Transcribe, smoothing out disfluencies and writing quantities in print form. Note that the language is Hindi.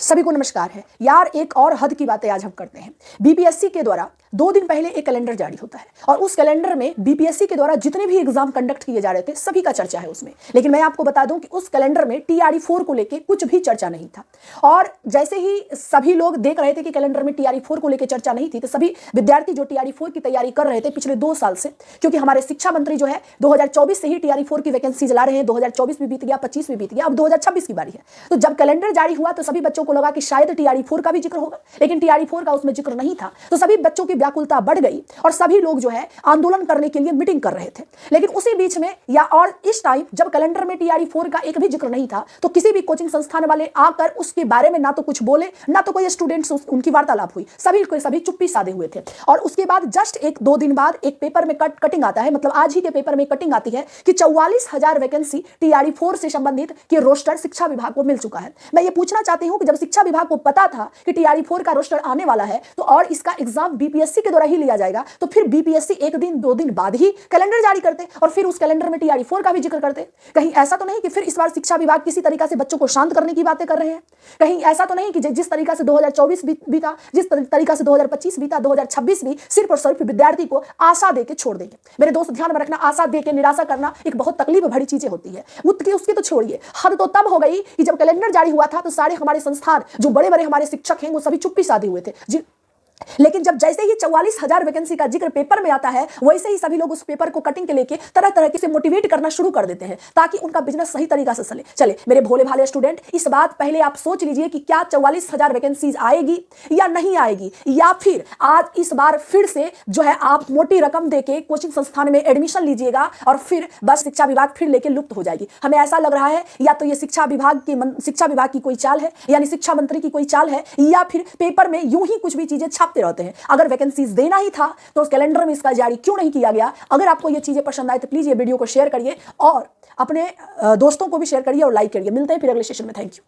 सभी को नमस्कार है यार। एक और हद की बातें आज हम करते हैं। बीपीएससी के द्वारा 2 दिन पहले एक कैलेंडर जारी होता है और उस कैलेंडर में बीपीएससी के द्वारा जितने भी एग्जाम कंडक्ट किए जा रहे थे सभी का चर्चा है उसमें। लेकिन मैं आपको बता दूं कि उस कैलेंडर में टीआरई 4 को लेकर कुछ भी चर्चा नहीं था। और जैसे ही सभी लोग देख रहे थे कि कैलेंडर में टीआरई 4 को लेकर चर्चा नहीं थी, तो सभी विद्यार्थी जो टीआरई 4 की तैयारी कर रहे थे पिछले 2 साल से, क्योंकि हमारे शिक्षा मंत्री जो है 2024 से ही टीआरई 4 की वैकेंसी जला रहे हैं। 2024 भी बीत गया, 25 भी बीत गया, अब 2026 की बारी है। तो जब कैलेंडर जारी हुआ तो सभी बच्चों को लगा कि शायद टीआरई 4 का भी जिक्र होगा, लेकिन टीआरई 4 का उसमें जिक्र नहीं था। तो सभी बच्चों की व्याकुलता बढ़ गई और सभी लोग जो है आंदोलन करने के लिए मीटिंग कर रहे थे। लेकिन उसी बीच में और इस टाइम जब कैलेंडर में टीआरई 4 का एक भी जिक्र नहीं था, तो किसी भी कोचिंग संस्थान वाले आकर उसके बारे में ना तो कुछ बोले, ना तो कोई स्टूडेंट्स उनकी वार्तालाप हुई। सभी चुप्पी साधे हुए थे। और उसके बाद जस्ट 1-2 दिन बाद एक पेपर में कटिंग आता है, मतलब आज ही के पेपर में कटिंग आती है कि 44,000 वैकेंसी टीआरई 4 से संबंधित के रोस्टर शिक्षा विभाग को मिल चुका है। मैं ये पूछना चाहती हूं कि जब शिक्षा विभाग को पता था कि टीआरई 4 का रोस्टर आने वाला है, तो और इसका एग्जाम बीपीएससी के द्वारा ही लिया जाएगा, तो फिर बीपीएससी 1-2 दिन बाद ही कैलेंडर जारी करते और फिर उस कैलेंडर में टीआरई 4 का भी जिक्र करते। कहीं ऐसा तो नहीं कि फिर इस बार शिक्षा विभाग किसी तरीके से बच्चों को शांत करने की बातें कर रहे हैं? कहीं ऐसा तो नहीं कि जिस तरीके से 2024 बीता, जिस तरीके से 2025 बीता, 2026 भी सिर्फ और सिर्फ विद्यार्थी को आशा देके छोड़ देंगे? मेरे दोस्त ध्यान में रखना, आशा देके निराशा करना एक बहुत तकलीफ भरी चीजें होती है। उसकी तो छोड़िए, हद तो तब हो गई कि जब कैलेंडर जारी हुआ था तो सारे हमारे संस्थान, जो बड़े बड़े हमारे शिक्षक हैं, वो सभी चुप्पी साधे हुए थे। लेकिन जब जैसे ही 44,000 वैकेंसी का जिक्र पेपर में आता है, वैसे ही सभी लोग उस पेपर को कटिंग के लेके तरह तरह से मोटिवेट करना शुरू कर देते हैं ताकि उनका बिजनेस सही तरीका से चले। मेरे भोले भाले स्टूडेंट, इस बात पहले आप सोच लीजिए कि क्या 44,000 वैकेंसीज आएगी या नहीं आएगी, या फिर आज इस बार फिर से जो है आप मोटी रकम देके कोचिंग संस्थान में एडमिशन लीजिएगा और फिर बस शिक्षा विभाग फिर लेके लुप्त हो जाएगी। हमें ऐसा लग रहा है या तो ये शिक्षा विभाग की कोई चाल है, यानी शिक्षा मंत्री की कोई चाल है, या फिर पेपर में यूं ही कुछ भी चीजें छापते रहते हैं। अगर वैकेंसीज देना ही था तो उस कैलेंडर में इसका जारी क्यों नहीं किया गया? अगर आपको ये चीजें पसंद आए तो प्लीज ये वीडियो को शेयर करिए और अपने दोस्तों को भी शेयर करिए और लाइक करिए। मिलते हैं फिर अगले सेशन में। Thank you.